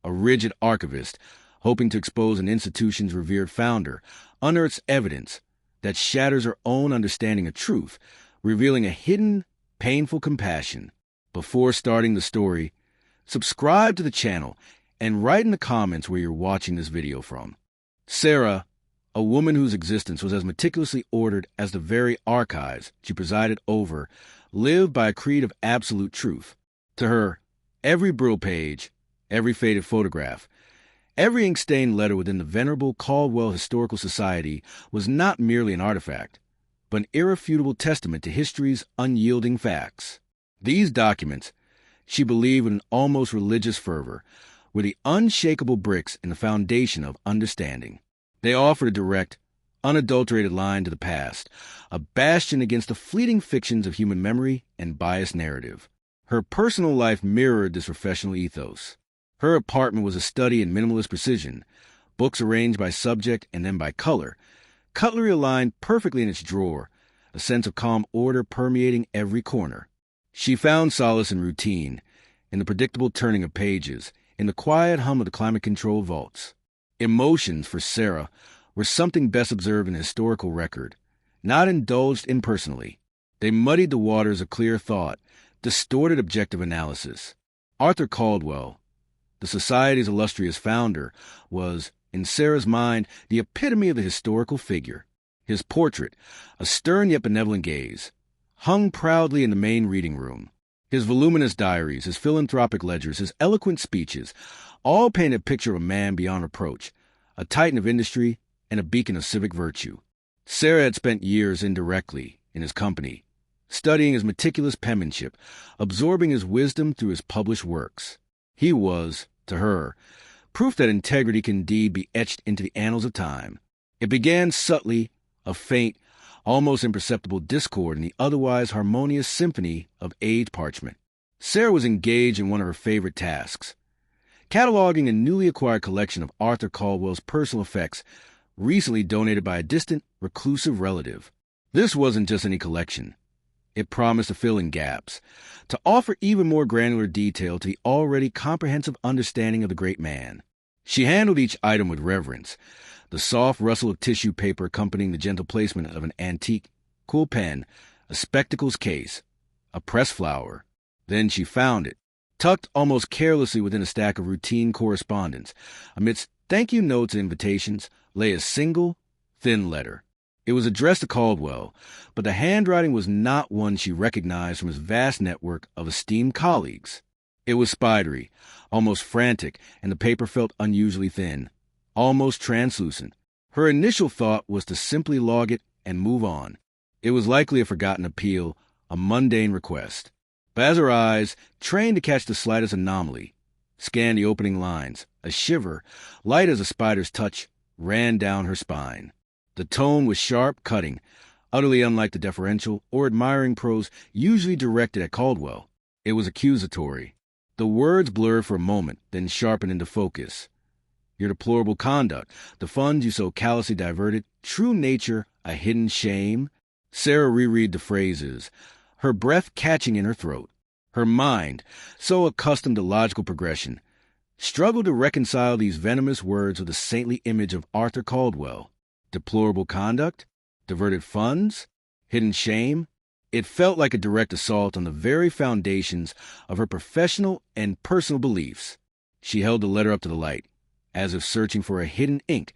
a rigid archivist, hoping to expose an institution's revered founder, unearths evidence that shatters her own understanding of truth, revealing a hidden, painful compassion. Before starting the story, subscribe to the channel and write in the comments where you're watching this video from. Sarah, a woman whose existence was as meticulously ordered as the very archives she presided over, lived by a creed of absolute truth. To her, every Brill page, every faded photograph, every ink-stained letter within the venerable Caldwell Historical Society was not merely an artifact, but an irrefutable testament to history's unyielding facts. These documents, she believed with an almost religious fervor, were the unshakable bricks in the foundation of understanding. They offered a direct, unadulterated line to the past, a bastion against the fleeting fictions of human memory and biased narrative. Her personal life mirrored this professional ethos. Her apartment was a study in minimalist precision, books arranged by subject and then by color, cutlery aligned perfectly in its drawer, a sense of calm order permeating every corner. She found solace in routine, in the predictable turning of pages, in the quiet hum of the climate-controlled vaults. Emotions, for Sarah, were something best observed in a historical record, not indulged impersonally. They muddied the waters of clear thought, distorted objective analysis. Arthur Caldwell, the Society's illustrious founder, was, in Sarah's mind, the epitome of the historical figure. His portrait, a stern yet benevolent gaze, hung proudly in the main reading room. His voluminous diaries, his philanthropic ledgers, his eloquent speeches, all paint a picture of a man beyond reproach, a titan of industry and a beacon of civic virtue. Sarah had spent years indirectly in his company, studying his meticulous penmanship, absorbing his wisdom through his published works. He was, to her, proof that integrity can indeed be etched into the annals of time. It began subtly, a faint, almost imperceptible discord in the otherwise harmonious symphony of aged parchment. Sarah was engaged in one of her favorite tasks, cataloging a newly acquired collection of Arthur Caldwell's personal effects, recently donated by a distant, reclusive relative. This wasn't just any collection. It promised to fill in gaps, to offer even more granular detail to the already comprehensive understanding of the great man. She handled each item with reverence, the soft rustle of tissue paper accompanying the gentle placement of an antique cool pen, a spectacles case, a pressed flower. Then she found it, tucked almost carelessly within a stack of routine correspondence. Amidst thank you notes and invitations lay a single, thin letter. It was addressed to Caldwell, but the handwriting was not one she recognized from his vast network of esteemed colleagues. It was spidery, almost frantic, and the paper felt unusually thin, almost translucent. Her initial thought was to simply log it and move on. It was likely a forgotten appeal, a mundane request. But as her eyes, trained to catch the slightest anomaly, scanned the opening lines, a shiver, light as a spider's touch, ran down her spine. The tone was sharp, cutting, utterly unlike the deferential or admiring prose usually directed at Caldwell. It was accusatory. The words blurred for a moment, then sharpened into focus. Your deplorable conduct, the funds you so callously diverted, true nature, a hidden shame. Sarah reread the phrases, her breath catching in her throat. Her mind, so accustomed to logical progression, struggled to reconcile these venomous words with the saintly image of Arthur Caldwell. Deplorable conduct? Diverted funds? Hidden shame? It felt like a direct assault on the very foundations of her professional and personal beliefs. She held the letter up to the light, as if searching for a hidden ink,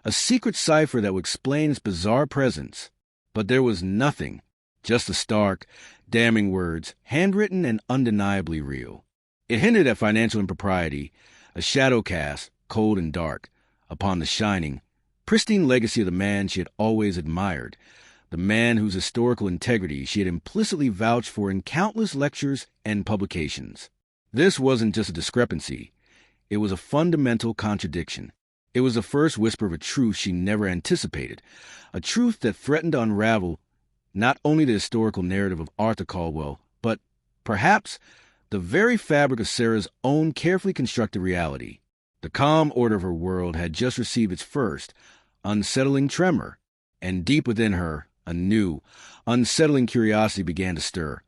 a secret cipher that would explain its bizarre presence. But there was nothing, just the stark, damning words, handwritten and undeniably real. It hinted at financial impropriety, a shadow cast, cold and dark, upon the shining, pristine legacy of the man she had always admired, the man whose historical integrity she had implicitly vouched for in countless lectures and publications. This wasn't just a discrepancy. It was a fundamental contradiction. It was the first whisper of a truth she never anticipated, a truth that threatened to unravel not only the historical narrative of Arthur Caldwell, but, perhaps, the very fabric of Sarah's own carefully constructed reality. The calm order of her world had just received its first, unsettling tremor, and deep within her, a new, unsettling curiosity began to stir,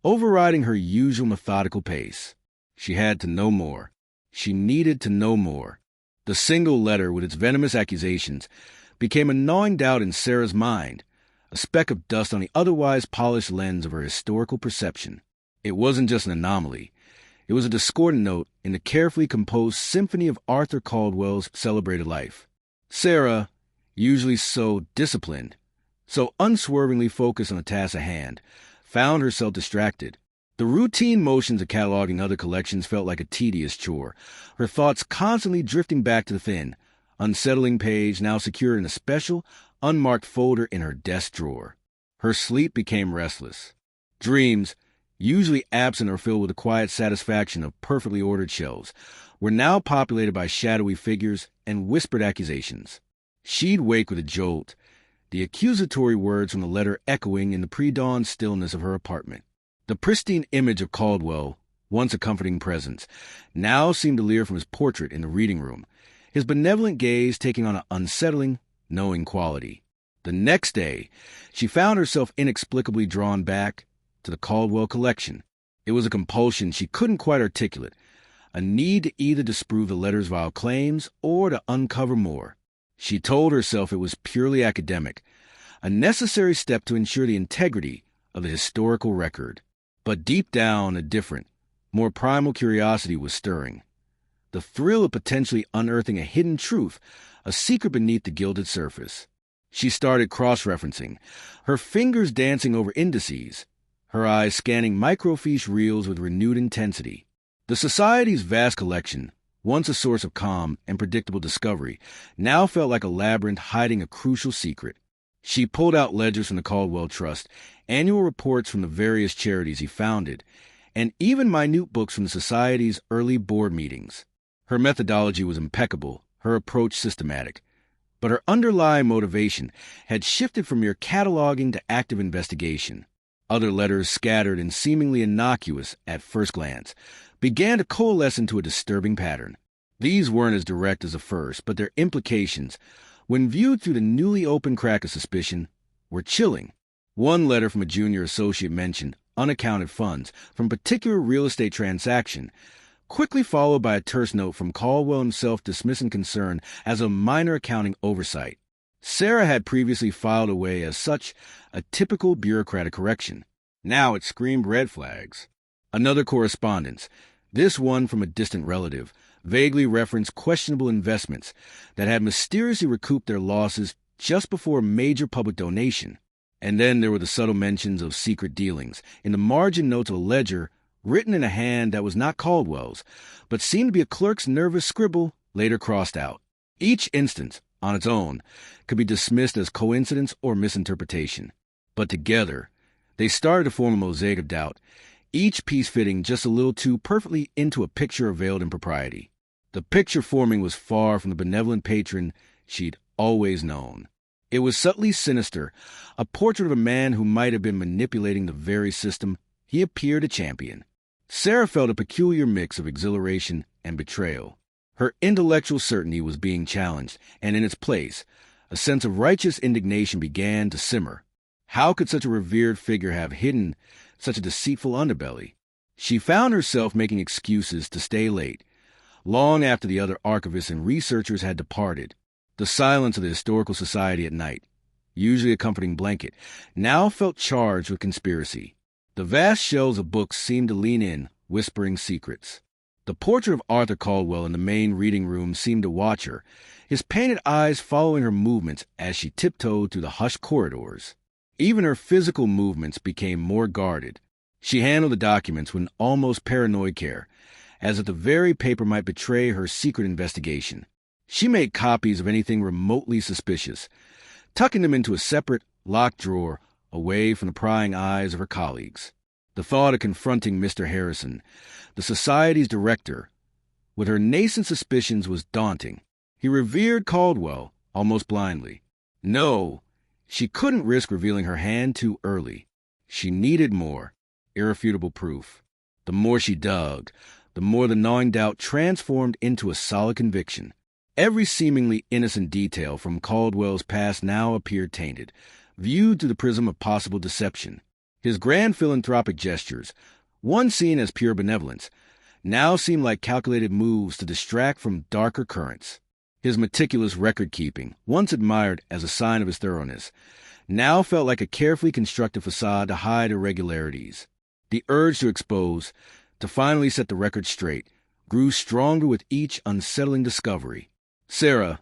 overriding her usual methodical pace. She had to know more. She needed to know more. The single letter with its venomous accusations became a gnawing doubt in Sarah's mind, a speck of dust on the otherwise polished lens of her historical perception. It wasn't just an anomaly. It was a discordant note in the carefully composed symphony of Arthur Caldwell's celebrated life. Sarah, usually so disciplined, so unswervingly focused on the task at hand, found herself distracted. The routine motions of cataloging other collections felt like a tedious chore, her thoughts constantly drifting back to the thin, unsettling page now secured in a special, unmarked folder in her desk drawer. Her sleep became restless. Dreams, usually absent or filled with the quiet satisfaction of perfectly ordered shelves, were now populated by shadowy figures and whispered accusations. She'd wake with a jolt, the accusatory words from the letter echoing in the pre-dawn stillness of her apartment. The pristine image of Caldwell, once a comforting presence, now seemed to leer from his portrait in the reading room, his benevolent gaze taking on an unsettling, knowing quality. The next day, she found herself inexplicably drawn back to the Caldwell collection. It was a compulsion she couldn't quite articulate, a need to either disprove the letter's vile claims or to uncover more. She told herself it was purely academic, a necessary step to ensure the integrity of the historical record. But deep down, a different, more primal curiosity was stirring. The thrill of potentially unearthing a hidden truth, a secret beneath the gilded surface. She started cross-referencing, her fingers dancing over indices, her eyes scanning microfiche reels with renewed intensity. The Society's vast collection, once a source of calm and predictable discovery, now felt like a labyrinth hiding a crucial secret. She pulled out ledgers from the Caldwell Trust, annual reports from the various charities he founded, and even minute books from the Society's early board meetings. Her methodology was impeccable, her approach systematic, but her underlying motivation had shifted from mere cataloging to active investigation. Other letters, scattered and seemingly innocuous at first glance, began to coalesce into a disturbing pattern. These weren't as direct as the first, but their implications, when viewed through the newly opened crack of suspicion, were chilling. One letter from a junior associate mentioned unaccounted funds from a particular real estate transaction, quickly followed by a terse note from Caldwell himself dismissing concern as a minor accounting oversight. Sarah had previously filed away as such a typical bureaucratic correction. Now it screamed red flags. Another correspondence, this one from a distant relative, vaguely referenced questionable investments that had mysteriously recouped their losses just before a major public donation. And then there were the subtle mentions of secret dealings in the margin notes of a ledger written in a hand that was not Caldwell's, but seemed to be a clerk's nervous scribble later crossed out. Each instance, on its own, could be dismissed as coincidence or misinterpretation. But together, they started to form a mosaic of doubt, each piece fitting just a little too perfectly into a picture of veiled impropriety. The picture forming was far from the benevolent patron she'd always known. It was subtly sinister, a portrait of a man who might have been manipulating the very system he appeared to champion. Sarah felt a peculiar mix of exhilaration and betrayal. Her intellectual certainty was being challenged, and in its place, a sense of righteous indignation began to simmer. How could such a revered figure have hidden such a deceitful underbelly? She found herself making excuses to stay late, long after the other archivists and researchers had departed. The silence of the Historical Society at night, usually a comforting blanket, now felt charged with conspiracy. The vast shelves of books seemed to lean in, whispering secrets. The portrait of Arthur Caldwell in the main reading room seemed to watch her, his painted eyes following her movements as she tiptoed through the hushed corridors. Even her physical movements became more guarded. She handled the documents with an almost paranoid care, as if the very paper might betray her secret investigation. She made copies of anything remotely suspicious, tucking them into a separate, locked drawer away from the prying eyes of her colleagues. The thought of confronting Mr. Harrison, the Society's director, with her nascent suspicions was daunting. He revered Caldwell almost blindly. No, she couldn't risk revealing her hand too early. She needed more, irrefutable proof. The more she dug, the more the gnawing doubt transformed into a solid conviction. Every seemingly innocent detail from Caldwell's past now appeared tainted, viewed through the prism of possible deception. His grand philanthropic gestures, once seen as pure benevolence, now seemed like calculated moves to distract from darker currents. His meticulous record-keeping, once admired as a sign of his thoroughness, now felt like a carefully constructed facade to hide irregularities. The urge to expose, to finally set the record straight, grew stronger with each unsettling discovery. Sarah,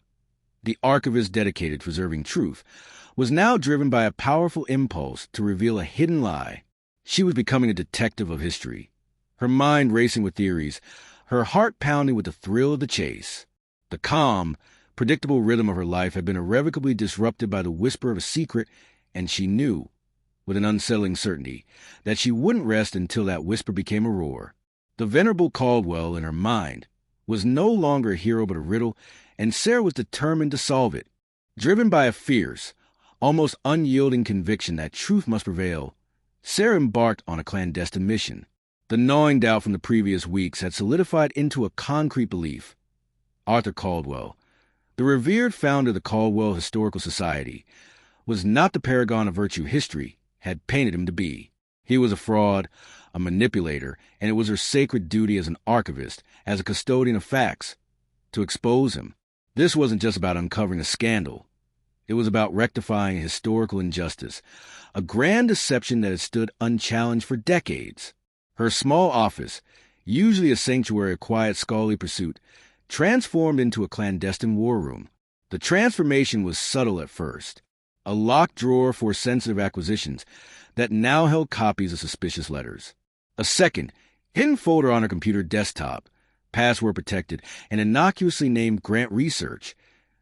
the archivist dedicated to preserving truth, was now driven by a powerful impulse to reveal a hidden lie. She was becoming a detective of history, her mind racing with theories, her heart pounding with the thrill of the chase. The calm, predictable rhythm of her life had been irrevocably disrupted by the whisper of a secret, and she knew, with an unsettling certainty, that she wouldn't rest until that whisper became a roar. The venerable Caldwell, in her mind, was no longer a hero but a riddle, and Sarah was determined to solve it. Driven by a fierce, almost unyielding conviction that truth must prevail, Sarah embarked on a clandestine mission. The gnawing doubt from the previous weeks had solidified into a concrete belief. Arthur Caldwell, the revered founder of the Caldwell Historical Society, was not the paragon of virtue history had painted him to be. He was a fraud, a manipulator, and it was her sacred duty as an archivist, as a custodian of facts, to expose him. This wasn't just about uncovering a scandal. It was about rectifying a historical injustice, a grand deception that had stood unchallenged for decades. Her small office, usually a sanctuary of quiet scholarly pursuit, transformed into a clandestine war room. The transformation was subtle at first. A locked drawer for sensitive acquisitions that now held copies of suspicious letters. A second, hidden folder on her computer desktop, password protected and innocuously named Grant Research,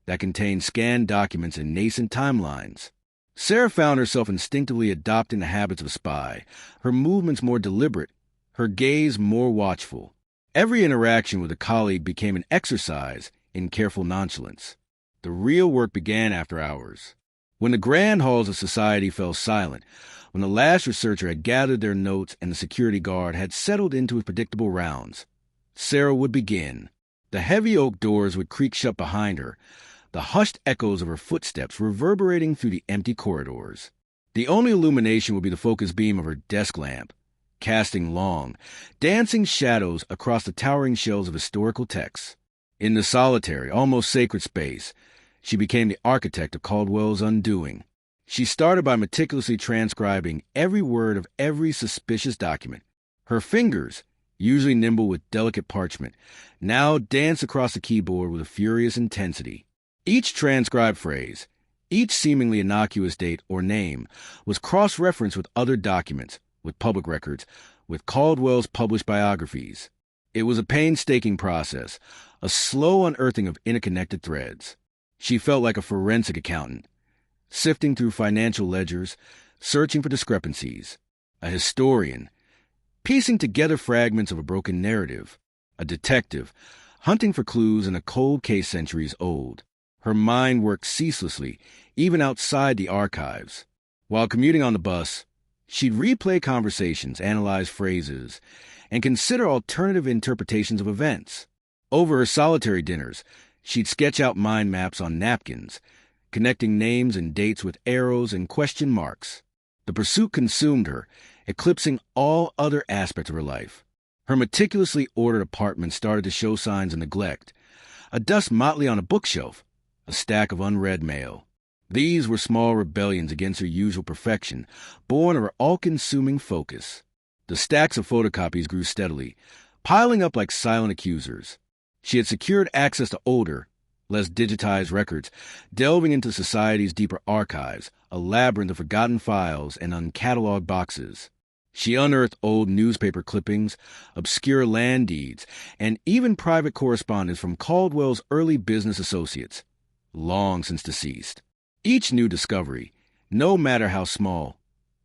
that contained scanned documents and nascent timelines. Sarah found herself instinctively adopting the habits of a spy, her movements more deliberate, her gaze more watchful. Every interaction with a colleague became an exercise in careful nonchalance. The real work began after hours. When the grand halls of society fell silent, when the last researcher had gathered their notes and the security guard had settled into his predictable rounds, Sarah would begin. The heavy oak doors would creak shut behind her, the hushed echoes of her footsteps reverberating through the empty corridors. The only illumination would be the focus beam of her desk lamp, casting long, dancing shadows across the towering shelves of historical texts. In the solitary, almost sacred space, she became the architect of Caldwell's undoing. She started by meticulously transcribing every word of every suspicious document. Her fingers, usually nimble with delicate parchment, now danced across the keyboard with a furious intensity. Each transcribed phrase, each seemingly innocuous date or name, was cross-referenced with other documents, with public records, with Caldwell's published biographies. It was a painstaking process, a slow unearthing of interconnected threads. She felt like a forensic accountant, sifting through financial ledgers, searching for discrepancies. A historian, piecing together fragments of a broken narrative. A detective, hunting for clues in a cold case centuries old. Her mind worked ceaselessly, even outside the archives. While commuting on the bus, she'd replay conversations, analyze phrases, and consider alternative interpretations of events. Over her solitary dinners, she'd sketch out mind maps on napkins, connecting names and dates with arrows and question marks. The pursuit consumed her, eclipsing all other aspects of her life. Her meticulously ordered apartment started to show signs of neglect. A dust motley on a bookshelf, a stack of unread mail. These were small rebellions against her usual perfection, born of her all-consuming focus. The stacks of photocopies grew steadily, piling up like silent accusers. She had secured access to older, less digitized records, delving into society's deeper archives, a labyrinth of forgotten files and uncatalogued boxes. She unearthed old newspaper clippings, obscure land deeds, and even private correspondence from Caldwell's early business associates, long since deceased. Each new discovery, no matter how small,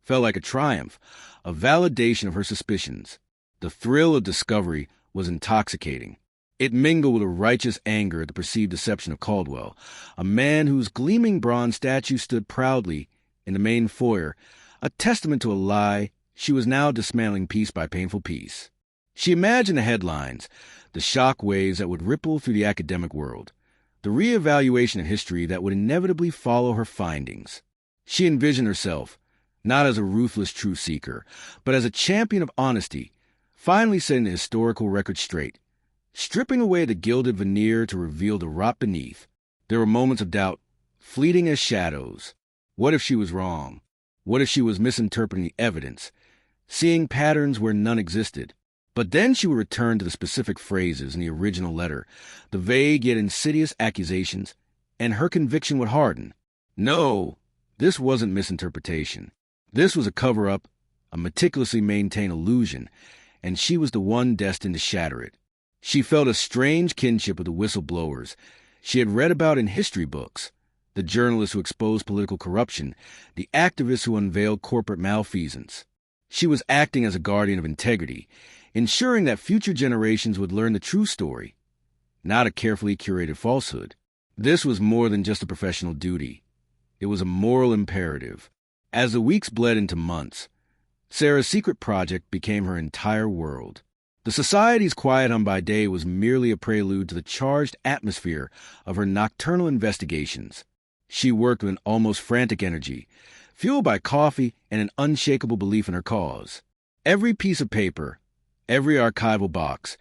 felt like a triumph, a validation of her suspicions. The thrill of discovery was intoxicating. It mingled with a righteous anger at the perceived deception of Caldwell, a man whose gleaming bronze statue stood proudly in the main foyer, a testament to a lie she was now dismantling piece by painful piece. She imagined the headlines, the shock waves that would ripple through the academic world, the reevaluation of history that would inevitably follow her findings. She envisioned herself, not as a ruthless truth seeker, but as a champion of honesty, finally setting the historical record straight, stripping away the gilded veneer to reveal the rot beneath. There were moments of doubt, fleeting as shadows. What if she was wrong? What if she was misinterpreting the evidence, seeing patterns where none existed? But then she would return to the specific phrases in the original letter, the vague yet insidious accusations, and her conviction would harden. No, this wasn't misinterpretation. This was a cover-up, a meticulously maintained illusion, and she was the one destined to shatter it. She felt a strange kinship with the whistleblowers she had read about in history books, the journalists who exposed political corruption, the activists who unveiled corporate malfeasance. She was acting as a guardian of integrity, ensuring that future generations would learn the true story, not a carefully curated falsehood. This was more than just a professional duty. It was a moral imperative. As the weeks bled into months, Sarah's secret project became her entire world. The Society's quiet hum by day was merely a prelude to the charged atmosphere of her nocturnal investigations. She worked with an almost frantic energy, fueled by coffee and an unshakable belief in her cause. Every piece of paper, every archival box,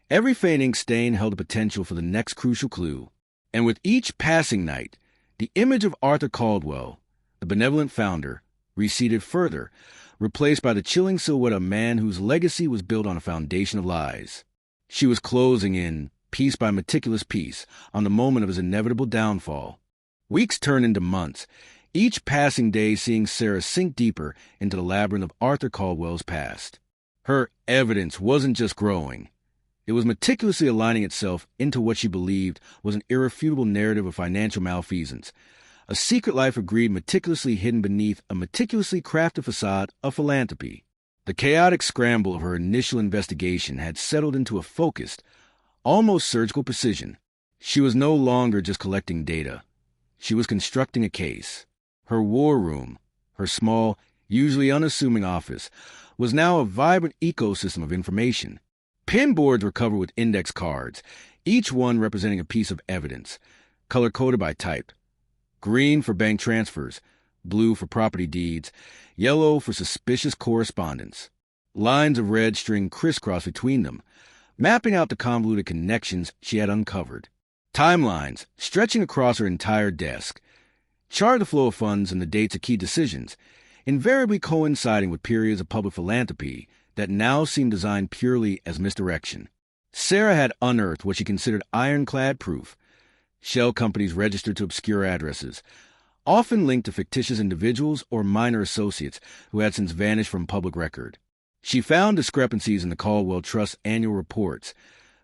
every faint ink stain held the potential for the next crucial clue. And with each passing night, the image of Arthur Caldwell, the benevolent founder, receded further, replaced by the chilling silhouette of a man whose legacy was built on a foundation of lies. She was closing in, piece by meticulous piece, on the moment of his inevitable downfall. Weeks turned into months, each passing day seeing Sarah sink deeper into the labyrinth of Arthur Caldwell's past. Her evidence wasn't just growing. It was meticulously aligning itself into what she believed was an irrefutable narrative of financial malfeasance, a secret life of greed meticulously hidden beneath a meticulously crafted facade of philanthropy. The chaotic scramble of her initial investigation had settled into a focused, almost surgical precision. She was no longer just collecting data. She was constructing a case. Her war room, her small, usually unassuming office, was now a vibrant ecosystem of information. Pin boards were covered with index cards, each one representing a piece of evidence, color-coded by type. Green for bank transfers, blue for property deeds, yellow for suspicious correspondence. Lines of red string crisscrossed between them, mapping out the convoluted connections she had uncovered. Timelines, stretching across her entire desk, charted the flow of funds and the dates of key decisions, invariably coinciding with periods of public philanthropy that now seemed designed purely as misdirection. Sarah had unearthed what she considered ironclad proof: shell companies registered to obscure addresses, often linked to fictitious individuals or minor associates who had since vanished from public record. She found discrepancies in the Caldwell Trust's annual reports,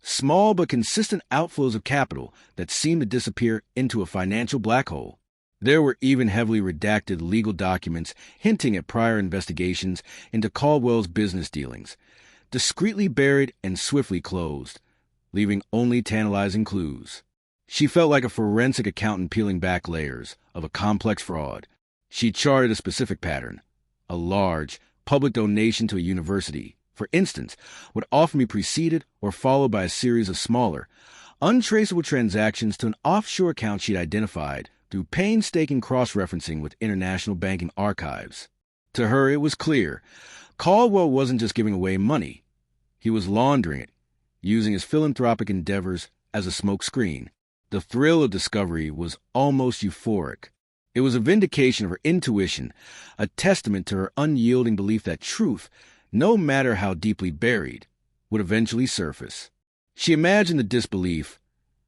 small but consistent outflows of capital that seemed to disappear into a financial black hole. There were even heavily redacted legal documents hinting at prior investigations into Caldwell's business dealings, discreetly buried and swiftly closed, leaving only tantalizing clues. She felt like a forensic accountant peeling back layers of a complex fraud. She charted a specific pattern. A large, public donation to a university, for instance, would often be preceded or followed by a series of smaller, untraceable transactions to an offshore account she'd identified through painstaking cross-referencing with international banking archives. To her, it was clear. Caldwell wasn't just giving away money. He was laundering it, using his philanthropic endeavors as a smokescreen. The thrill of discovery was almost euphoric. It was a vindication of her intuition, a testament to her unyielding belief that truth, no matter how deeply buried, would eventually surface. She imagined the disbelief,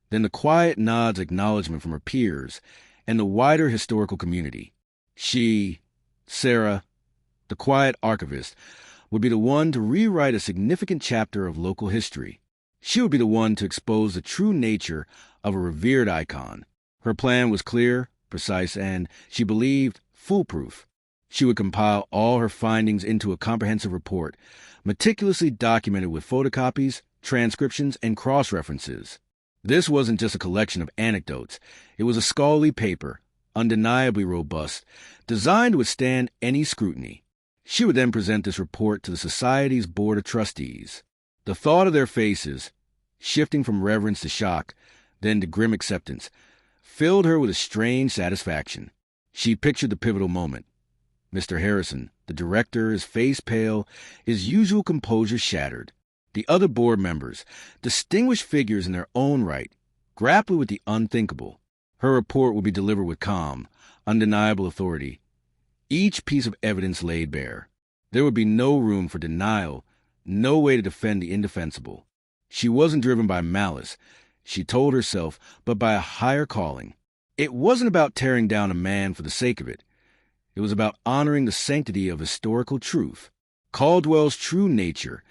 then the quiet nods of acknowledgement from her peers and the wider historical community. She, Sarah, the quiet archivist, would be the one to rewrite a significant chapter of local history. She would be the one to expose the true nature of a revered icon. Her plan was clear, precise, and, she believed, foolproof. She would compile all her findings into a comprehensive report, meticulously documented with photocopies, transcriptions, and cross-references. This wasn't just a collection of anecdotes. It was a scholarly paper, undeniably robust, designed to withstand any scrutiny. She would then present this report to the Society's Board of Trustees. The thought of their faces, shifting from reverence to shock, then to grim acceptance, filled her with a strange satisfaction. She pictured the pivotal moment. Mr. Harrison, the director, his face pale, his usual composure shattered. The other board members, distinguished figures in their own right, grappled with the unthinkable. Her report would be delivered with calm, undeniable authority, each piece of evidence laid bare. There would be no room for denial, no way to defend the indefensible. She wasn't driven by malice, she told herself, but by a higher calling. It wasn't about tearing down a man for the sake of it. It was about honoring the sanctity of historical truth. Caldwell's true nature,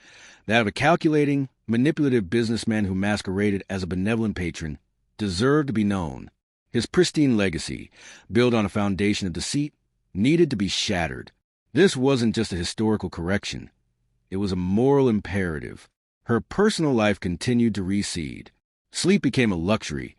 that of a calculating, manipulative businessman who masqueraded as a benevolent patron, deserved to be known. His pristine legacy, built on a foundation of deceit, needed to be shattered. This wasn't just a historical correction. It was a moral imperative. Her personal life continued to recede. Sleep became a luxury,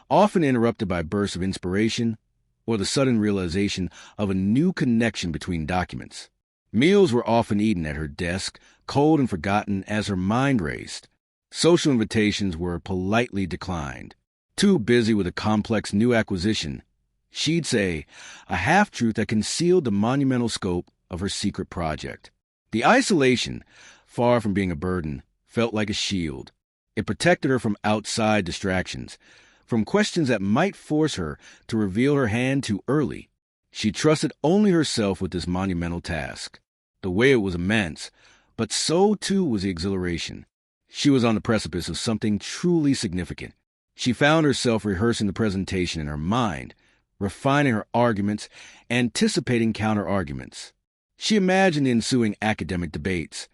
often interrupted by bursts of inspiration or the sudden realization of a new connection between documents. Meals were often eaten at her desk, cold and forgotten as her mind raced. Social invitations were politely declined. Too busy with a complex new acquisition, she'd say, a half-truth that concealed the monumental scope of her secret project. The isolation, far from being a burden, felt like a shield. It protected her from outside distractions, from questions that might force her to reveal her hand too early. She trusted only herself with this monumental task. The weight was immense, but so too was the exhilaration. She was on the precipice of something truly significant. She found herself rehearsing the presentation in her mind, refining her arguments, anticipating counter-arguments. She imagined the ensuing academic debates,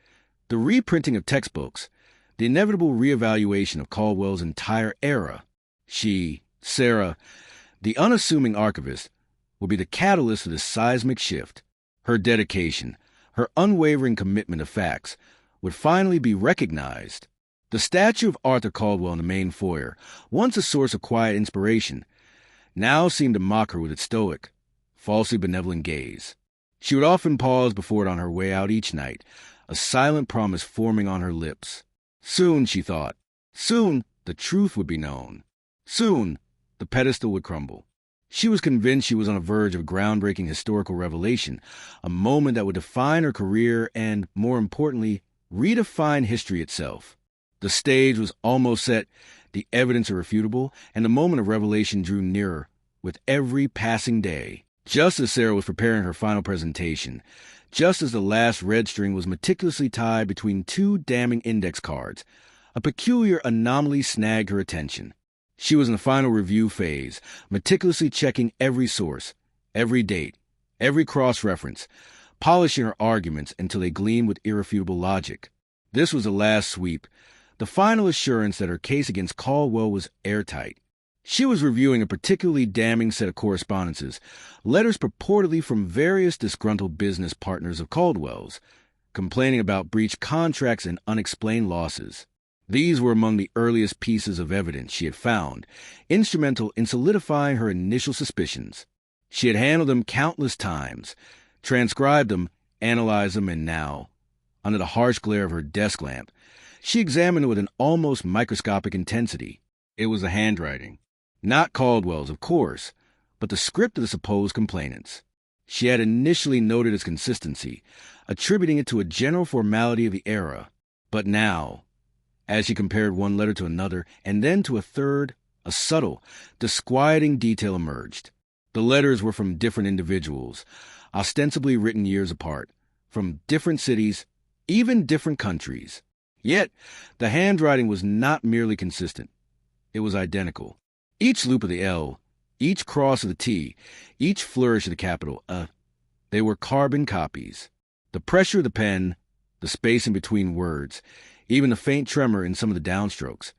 the reprinting of textbooks, the inevitable reevaluation of Caldwell's entire era. She, Sarah, the unassuming archivist, would be the catalyst of this seismic shift. Her dedication, her unwavering commitment to facts, would finally be recognized. The statue of Arthur Caldwell in the main foyer, once a source of quiet inspiration, now seemed to mock her with its stoic, falsely benevolent gaze. She would often pause before it on her way out each night, a silent promise forming on her lips. Soon, she thought, soon the truth would be known. Soon the pedestal would crumble. She was convinced she was on the verge of groundbreaking historical revelation, a moment that would define her career and, more importantly, redefine history itself. The stage was almost set, the evidence irrefutable, and the moment of revelation drew nearer with every passing day. Just as Sarah was preparing her final presentation, just as the last red string was meticulously tied between two damning index cards, a peculiar anomaly snagged her attention. She was in the final review phase, meticulously checking every source, every date, every cross-reference, polishing her arguments until they gleamed with irrefutable logic. This was the last sweep, the final assurance that her case against Caldwell was airtight. She was reviewing a particularly damning set of correspondences, letters purportedly from various disgruntled business partners of Caldwell's, complaining about breached contracts and unexplained losses. These were among the earliest pieces of evidence she had found, instrumental in solidifying her initial suspicions. She had handled them countless times, transcribed them, analyzed them, and now, under the harsh glare of her desk lamp, she examined it with an almost microscopic intensity. It was the handwriting. Not Caldwell's, of course, but the script of the supposed complainants. She had initially noted its consistency, attributing it to a general formality of the era. But now, as she compared one letter to another and then to a third, a subtle, disquieting detail emerged. The letters were from different individuals, ostensibly written years apart, from different cities, even different countries. Yet, the handwriting was not merely consistent. It was identical. Each loop of the L, each cross of the T, each flourish of the capital they were carbon copies. The pressure of the pen, the space in between words, even the faint tremor in some of the downstrokes,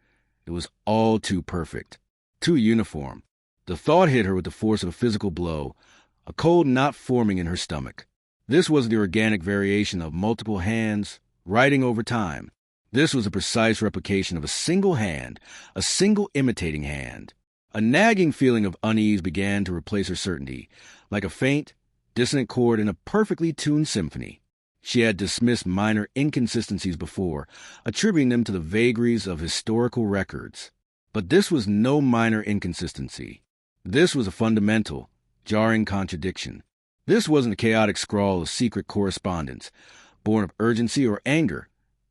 it was all too perfect, too uniform. The thought hit her with the force of a physical blow, a cold knot forming in her stomach. This was the organic variation of multiple hands, writing over time. This was a precise replication of a single hand, a single imitating hand. A nagging feeling of unease began to replace her certainty, like a faint, dissonant chord in a perfectly tuned symphony. She had dismissed minor inconsistencies before, attributing them to the vagaries of historical records. But this was no minor inconsistency. This was a fundamental, jarring contradiction. This wasn't a chaotic scrawl of secret correspondence, born of urgency or anger.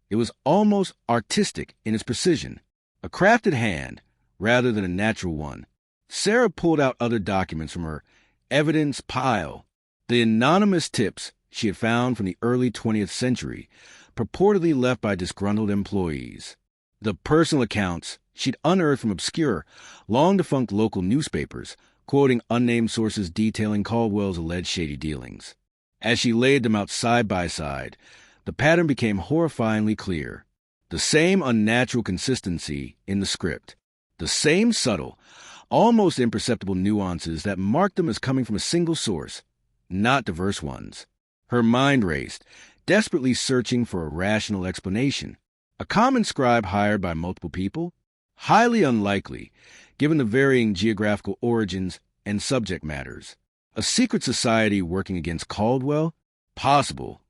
It was almost artistic in its precision, a crafted hand rather than a natural one. Sarah pulled out other documents from her evidence pile. The anonymous tips she had found from the early 20th century, purportedly left by disgruntled employees. The personal accounts she'd unearthed from obscure, long-defunct local newspapers, quoting unnamed sources detailing Caldwell's alleged shady dealings. As she laid them out side by side, the pattern became horrifyingly clear. The same unnatural consistency in the script. The same subtle, almost imperceptible nuances that marked them as coming from a single source, not diverse ones. Her mind raced, desperately searching for a rational explanation. A common scribe hired by multiple people? Highly unlikely, given the varying geographical origins and subject matters. A secret society working against Caldwell? Possible.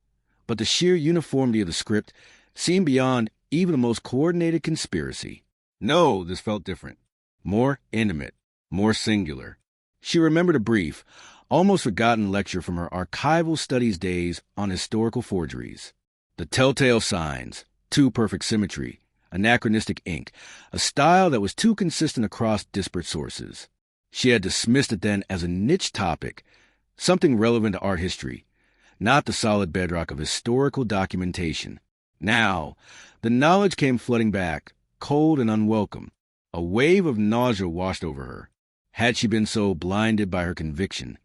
But the sheer uniformity of the script seemed beyond even the most coordinated conspiracy. No, this felt different. More intimate. More singular. She remembered a brief, almost forgotten lecture from her archival studies days on historical forgeries. The telltale signs, too perfect symmetry, anachronistic ink, a style that was too consistent across disparate sources. She had dismissed it then as a niche topic, something relevant to art history, not the solid bedrock of historical documentation. Now, the knowledge came flooding back, cold and unwelcome. A wave of nausea washed over her. Had she been so blinded by her conviction,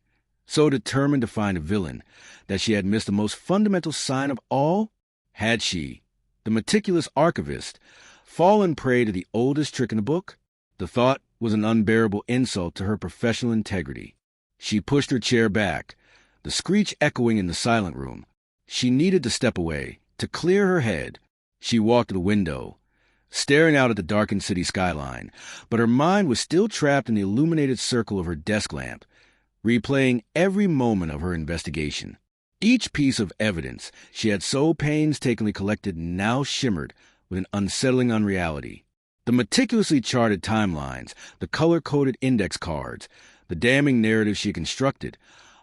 so determined to find a villain, that she had missed the most fundamental sign of all? Had she, the meticulous archivist, fallen prey to the oldest trick in the book? The thought was an unbearable insult to her professional integrity. She pushed her chair back, the screech echoing in the silent room. She needed to step away, to clear her head. She walked to the window, staring out at the darkened city skyline, but her mind was still trapped in the illuminated circle of her desk lamp, replaying every moment of her investigation. Each piece of evidence she had so painstakingly collected now shimmered with an unsettling unreality. The meticulously charted timelines, the color-coded index cards, the damning narrative she constructed,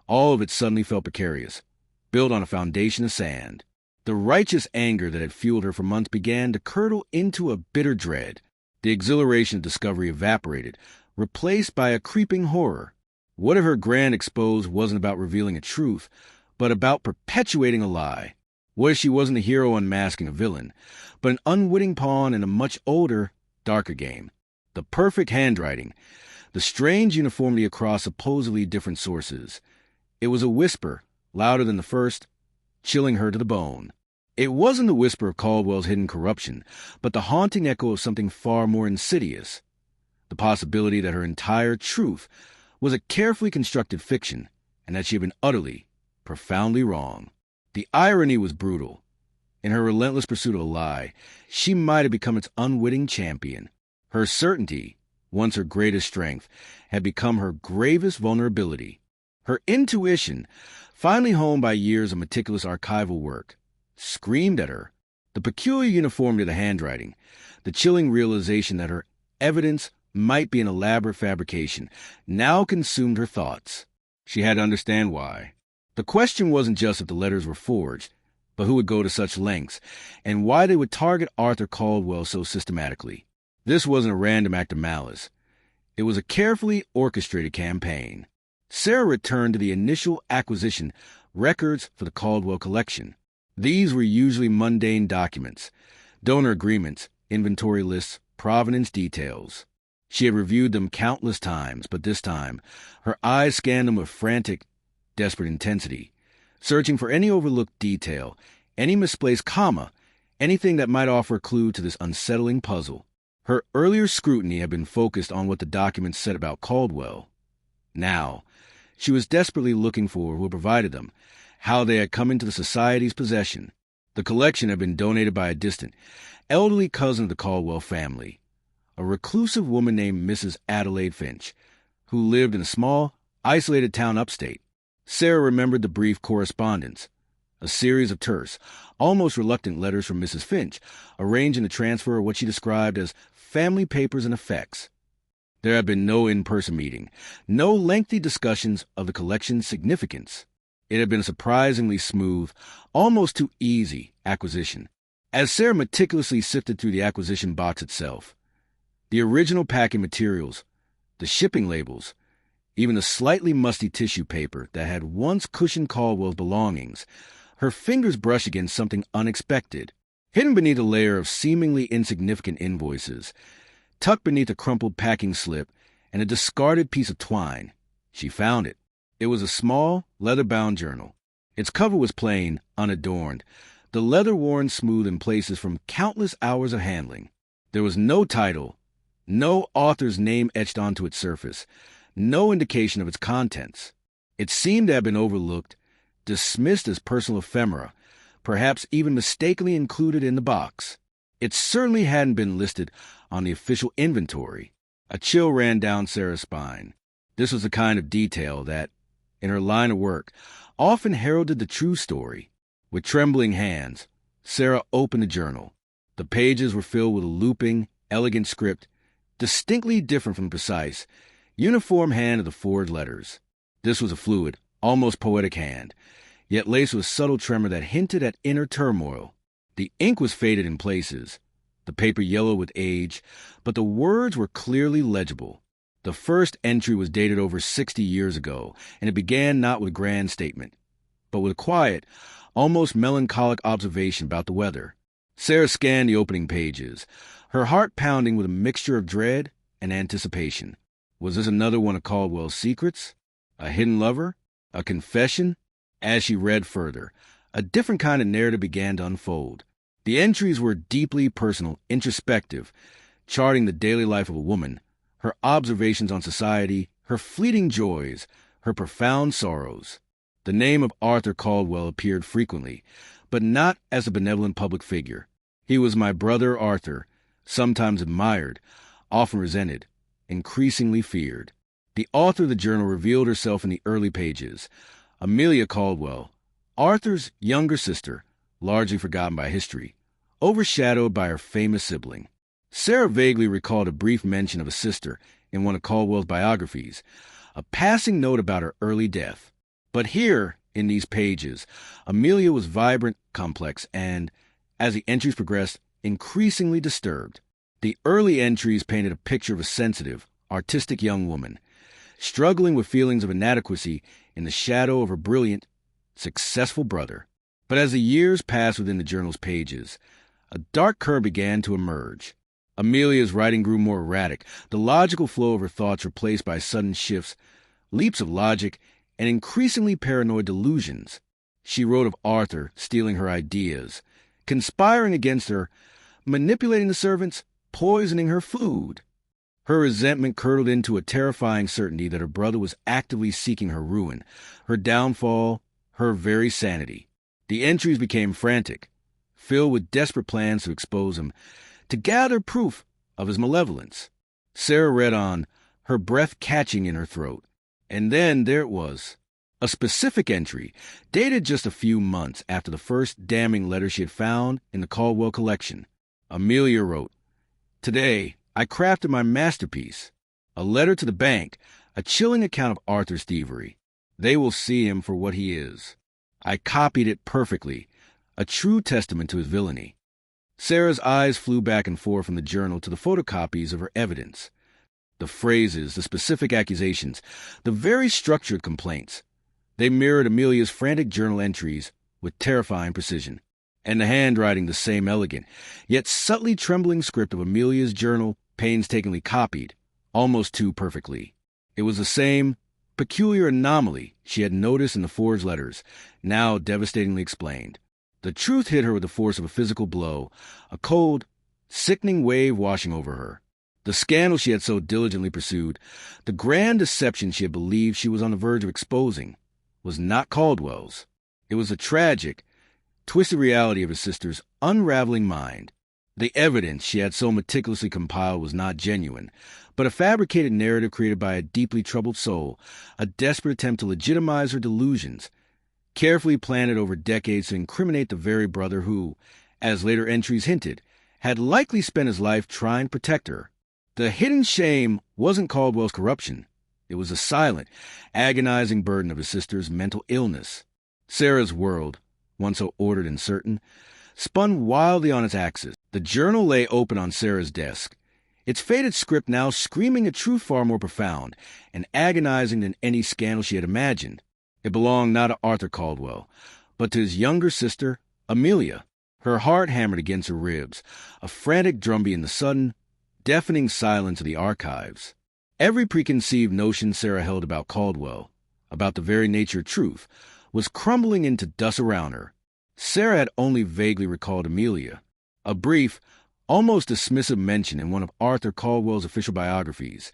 all of it suddenly felt precarious, built on a foundation of sand. The righteous anger that had fueled her for months began to curdle into a bitter dread. The exhilaration of discovery evaporated, replaced by a creeping horror. What if her grand expose wasn't about revealing a truth, but about perpetuating a lie? What if she wasn't a hero unmasking a villain, but an unwitting pawn in a much older, darker game? The perfect handwriting, the strange uniformity across supposedly different sources. It was a whisper, louder than the first, chilling her to the bone. It wasn't the whisper of Caldwell's hidden corruption, but the haunting echo of something far more insidious. The possibility that her entire truth was a carefully constructed fiction, and that she had been utterly, profoundly wrong. The irony was brutal. In her relentless pursuit of a lie, she might have become its unwitting champion. Her certainty, once her greatest strength, had become her gravest vulnerability. Her intuition, finally honed by years of meticulous archival work, screamed at her. The peculiar uniformity of the handwriting, the chilling realization that her evidence might be an elaborate fabrication, now consumed her thoughts. She had to understand why. The question wasn't just if the letters were forged, but who would go to such lengths, and why they would target Arthur Caldwell so systematically. This wasn't a random act of malice. It was a carefully orchestrated campaign. Sarah returned to the initial acquisition records for the Caldwell collection. These were usually mundane documents, donor agreements, inventory lists, provenance details. She had reviewed them countless times, but this time, her eyes scanned them with frantic, desperate intensity, searching for any overlooked detail, any misplaced comma, anything that might offer a clue to this unsettling puzzle. Her earlier scrutiny had been focused on what the documents said about Caldwell. Now, she was desperately looking for who had provided them, how they had come into the society's possession. The collection had been donated by a distant, elderly cousin of the Caldwell family, a reclusive woman named Mrs. Adelaide Finch, who lived in a small, isolated town upstate. Sarah remembered the brief correspondence, a series of terse, almost reluctant letters from Mrs. Finch, arranging the transfer of what she described as family papers and effects. There had been no in-person meeting, no lengthy discussions of the collection's significance. It had been a surprisingly smooth, almost too easy acquisition. As Sarah meticulously sifted through the acquisition box itself, the original packing materials, the shipping labels, even the slightly musty tissue paper that had once cushioned Caldwell's belongings, her fingers brushed against something unexpected. Hidden beneath a layer of seemingly insignificant invoices, tucked beneath a crumpled packing slip and a discarded piece of twine, she found it. It was a small, leather-bound journal. Its cover was plain, unadorned, the leather worn smooth in places from countless hours of handling. There was no title, no author's name etched onto its surface, no indication of its contents. It seemed to have been overlooked, dismissed as personal ephemera, perhaps even mistakenly included in the box. It certainly hadn't been listed on the official inventory. A chill ran down Sarah's spine. This was the kind of detail that, in her line of work, often heralded the true story. With trembling hands, Sarah opened the journal. The pages were filled with a looping, elegant script, distinctly different from the precise, uniform hand of the forged letters. This was a fluid, almost poetic hand, yet laced with a subtle tremor that hinted at inner turmoil. The ink was faded in places, the paper yellow with age, but the words were clearly legible. The first entry was dated over 60 years ago, and it began not with a grand statement, but with a quiet, almost melancholic observation about the weather. Sarah scanned the opening pages, her heart pounding with a mixture of dread and anticipation. Was this another one of Caldwell's secrets? A hidden lover? A confession? As she read further, a different kind of narrative began to unfold. The entries were deeply personal, introspective, charting the daily life of a woman, her observations on society, her fleeting joys, her profound sorrows. The name of Arthur Caldwell appeared frequently, but not as a benevolent public figure. He was my brother Arthur, sometimes admired, often resented, increasingly feared. The author of the journal revealed herself in the early pages. Amelia Caldwell, Arthur's younger sister, largely forgotten by history, overshadowed by her famous sibling. Sarah vaguely recalled a brief mention of a sister in one of Caldwell's biographies, a passing note about her early death. But here, in these pages, Amelia was vibrant, complex, and, as the entries progressed, increasingly disturbed. The early entries painted a picture of a sensitive, artistic young woman, struggling with feelings of inadequacy in the shadow of her brilliant, successful brother. But as the years passed within the journal's pages, a dark curve began to emerge. Amelia's writing grew more erratic, the logical flow of her thoughts replaced by sudden shifts, leaps of logic, and increasingly paranoid delusions. She wrote of Arthur stealing her ideas, conspiring against her, manipulating the servants, poisoning her food. Her resentment curdled into a terrifying certainty that her brother was actively seeking her ruin, her downfall, her very sanity. The entries became frantic, filled with desperate plans to expose him, to gather proof of his malevolence. Sarah read on, her breath catching in her throat. And then there it was, a specific entry, dated just a few months after the first damning letter she had found in the Caldwell collection. Amelia wrote, "Today, I crafted my masterpiece, a letter to the bank, a chilling account of Arthur's thievery. They will see him for what he is. I copied it perfectly, a true testament to his villainy." Sarah's eyes flew back and forth from the journal to the photocopies of her evidence. The phrases, the specific accusations, the very structured complaints. They mirrored Amelia's frantic journal entries with terrifying precision. And the handwriting the same elegant, yet subtly trembling script of Amelia's journal painstakingly copied, almost too perfectly. It was the same peculiar anomaly she had noticed in the forged letters, now devastatingly explained. The truth hit her with the force of a physical blow, a cold, sickening wave washing over her. The scandal she had so diligently pursued, the grand deception she had believed she was on the verge of exposing, was not Caldwell's. It was the tragic, twisted reality of his sister's unraveling mind. The evidence she had so meticulously compiled was not genuine, but a fabricated narrative created by a deeply troubled soul, a desperate attempt to legitimize her delusions, carefully planted over decades to incriminate the very brother who, as later entries hinted, had likely spent his life trying to protect her. The hidden shame wasn't Caldwell's corruption. It was the silent, agonizing burden of his sister's mental illness. Sarah's world, once so ordered and certain, spun wildly on its axis. The journal lay open on Sarah's desk, its faded script now screaming a truth far more profound and agonizing than any scandal she had imagined. It belonged not to Arthur Caldwell, but to his younger sister, Amelia. Her heart hammered against her ribs, a frantic drumbeat in the sudden, deafening silence of the archives. Every preconceived notion Sarah held about Caldwell, about the very nature of truth, was crumbling into dust around her. Sarah had only vaguely recalled Amelia, a brief, almost dismissive mention in one of Arthur Caldwell's official biographies,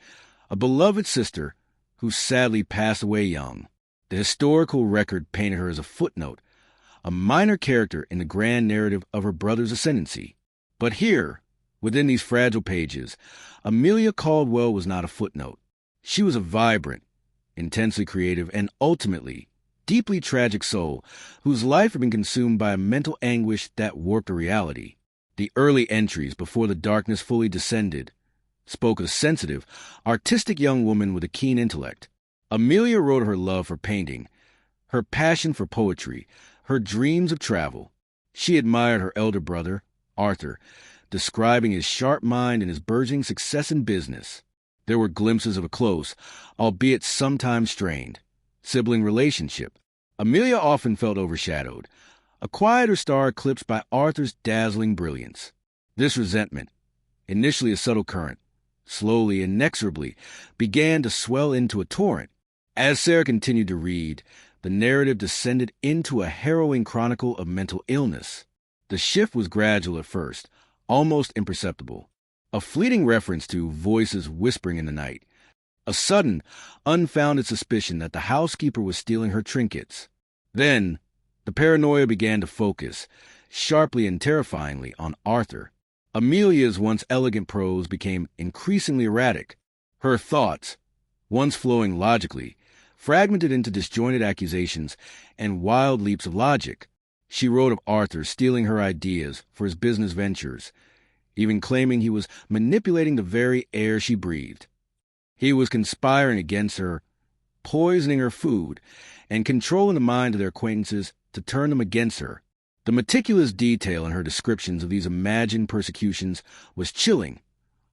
a beloved sister who sadly passed away young. The historical record painted her as a footnote, a minor character in the grand narrative of her brother's ascendancy. But here, within these fragile pages, Amelia Caldwell was not a footnote. She was a vibrant, intensely creative, and ultimately deeply tragic soul whose life had been consumed by a mental anguish that warped her reality. The early entries, before the darkness fully descended, spoke of a sensitive, artistic young woman with a keen intellect. Amelia wrote of her love for painting, her passion for poetry, her dreams of travel. She admired her elder brother, Arthur, describing his sharp mind and his burgeoning success in business. There were glimpses of a close, albeit sometimes strained, sibling relationship. Amelia often felt overshadowed, a quieter star eclipsed by Arthur's dazzling brilliance. This resentment, initially a subtle current, slowly, inexorably, began to swell into a torrent. As Sarah continued to read, the narrative descended into a harrowing chronicle of mental illness. The shift was gradual at first, almost imperceptible. A fleeting reference to voices whispering in the night. A sudden, unfounded suspicion that the housekeeper was stealing her trinkets. Then, the paranoia began to focus, sharply and terrifyingly, on Arthur. Amelia's once elegant prose became increasingly erratic. Her thoughts, once flowing logically, fragmented into disjointed accusations and wild leaps of logic. She wrote of Arthur stealing her ideas for his business ventures, even claiming he was manipulating the very air she breathed. He was conspiring against her, poisoning her food, and controlling the mind of their acquaintances to turn them against her. The meticulous detail in her descriptions of these imagined persecutions was chilling,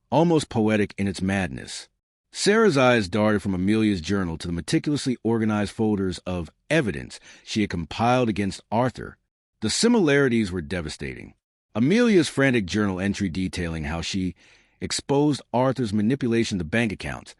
almost poetic in its madness. Sarah's eyes darted from Amelia's journal to the meticulously organized folders of evidence she had compiled against Arthur. The similarities were devastating. Amelia's frantic journal entry detailing how she exposed Arthur's manipulation of the bank accounts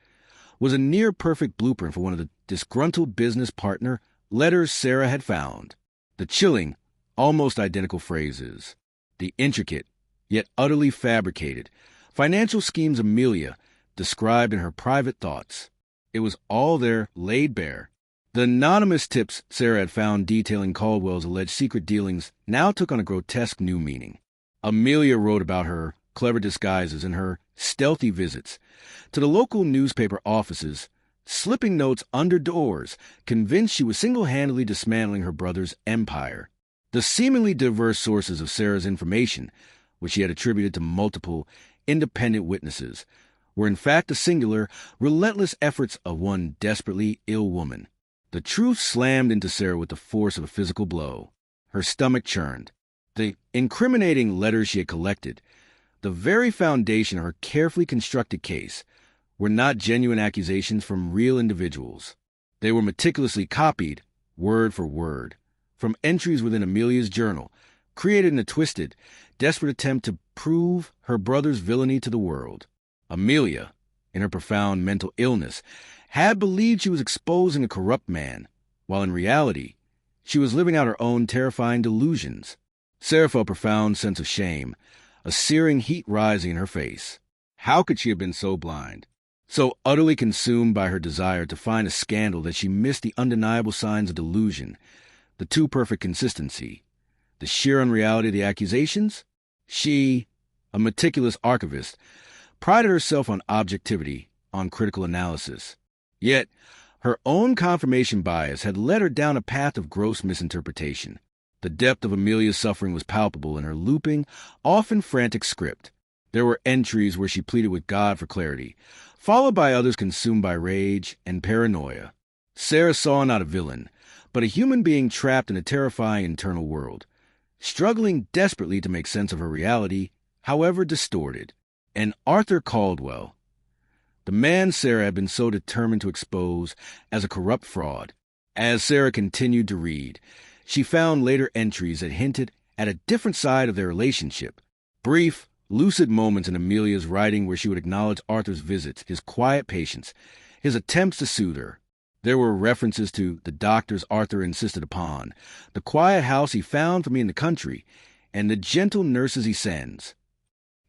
was a near-perfect blueprint for one of the disgruntled business partner letters Sarah had found. The chilling, almost identical phrases, the intricate, yet utterly fabricated, financial schemes Amelia described in her private thoughts. It was all there, laid bare. The anonymous tips Sarah had found detailing Caldwell's alleged secret dealings now took on a grotesque new meaning. Amelia wrote about her clever disguises and her stealthy visits to the local newspaper offices, slipping notes under doors, convinced she was single-handedly dismantling her brother's empire. The seemingly diverse sources of Sarah's information, which she had attributed to multiple, independent witnesses, were in fact the singular, relentless efforts of one desperately ill woman. The truth slammed into Sarah with the force of a physical blow. Her stomach churned. The incriminating letters she had collected, the very foundation of her carefully constructed case, were not genuine accusations from real individuals. They were meticulously copied, word for word, from entries within Amelia's journal, created in a twisted, desperate attempt to prove her brother's villainy to the world. Amelia, in her profound mental illness, had believed she was exposing a corrupt man, while in reality, she was living out her own terrifying delusions. Sarah felt a profound sense of shame, a searing heat rising in her face. How could she have been so blind, so utterly consumed by her desire to find a scandal that she missed the undeniable signs of delusion, the too perfect consistency, the sheer unreality of the accusations? She, a meticulous archivist, prided herself on objectivity, on critical analysis. Yet, her own confirmation bias had led her down a path of gross misinterpretation. The depth of Amelia's suffering was palpable in her looping, often frantic script. There were entries where she pleaded with God for clarity, followed by others consumed by rage and paranoia. Sarah saw not a villain, but a human being trapped in a terrifying internal world. struggling desperately to make sense of her reality, however distorted. And Arthur Caldwell, the man Sarah had been so determined to expose as a corrupt fraud. As Sarah continued to read, she found later entries that hinted at a different side of their relationship. Brief, lucid moments in Amelia's writing where she would acknowledge Arthur's visits, his quiet patience, his attempts to soothe her. There were references to the doctors Arthur insisted upon, the quiet house he found for me in the country, and the gentle nurses he sends.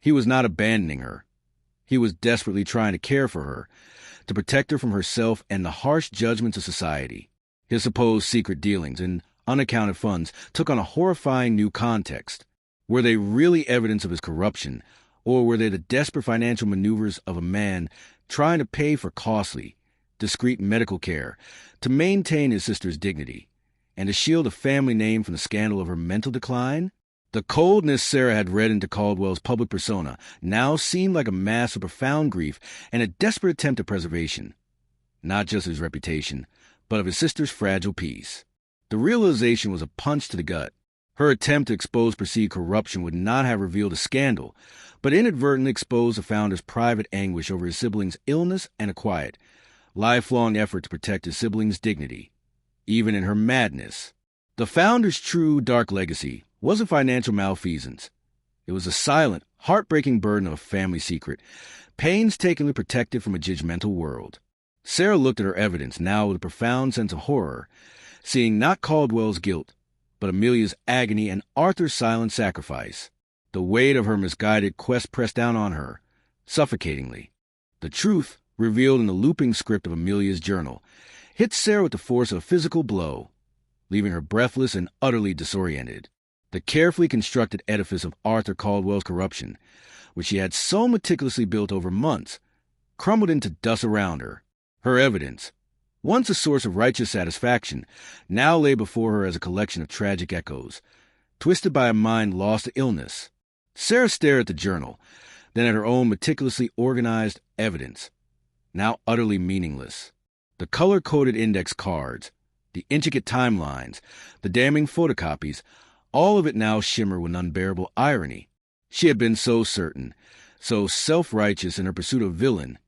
He was not abandoning her. He was desperately trying to care for her, to protect her from herself and the harsh judgments of society. His supposed secret dealings and unaccounted funds took on a horrifying new context. Were they really evidence of his corruption, or were they the desperate financial maneuvers of a man trying to pay for costly, discreet medical care to maintain his sister's dignity and to shield a family name from the scandal of her mental decline? The coldness Sarah had read into Caldwell's public persona now seemed like a mask of profound grief and a desperate attempt at preservation, not just his reputation, but of his sister's fragile peace. The realization was a punch to the gut. Her attempt to expose perceived corruption would not have revealed a scandal, but inadvertently exposed the founder's private anguish over his sibling's illness and a quiet, lifelong effort to protect his sibling's dignity, even in her madness. The founder's true dark legacy wasn't financial malfeasance. It was a silent, heartbreaking burden of a family secret, painstakingly protected from a judgmental world. Sarah looked at her evidence now with a profound sense of horror, seeing not Caldwell's guilt, but Amelia's agony and Arthur's silent sacrifice. The weight of her misguided quest pressed down on her, suffocatingly. The truth, revealed in the looping script of Amelia's journal, hit Sarah with the force of a physical blow, leaving her breathless and utterly disoriented. The carefully constructed edifice of Arthur Caldwell's corruption, which she had so meticulously built over months, crumbled into dust around her. Her evidence, once a source of righteous satisfaction, now lay before her as a collection of tragic echoes, twisted by a mind lost to illness. Sarah stared at the journal, then at her own meticulously organized evidence, now utterly meaningless. The color-coded index cards, the intricate timelines, the damning photocopies, all of it now shimmered with unbearable irony. She had been so certain, so self-righteous in her pursuit of villain,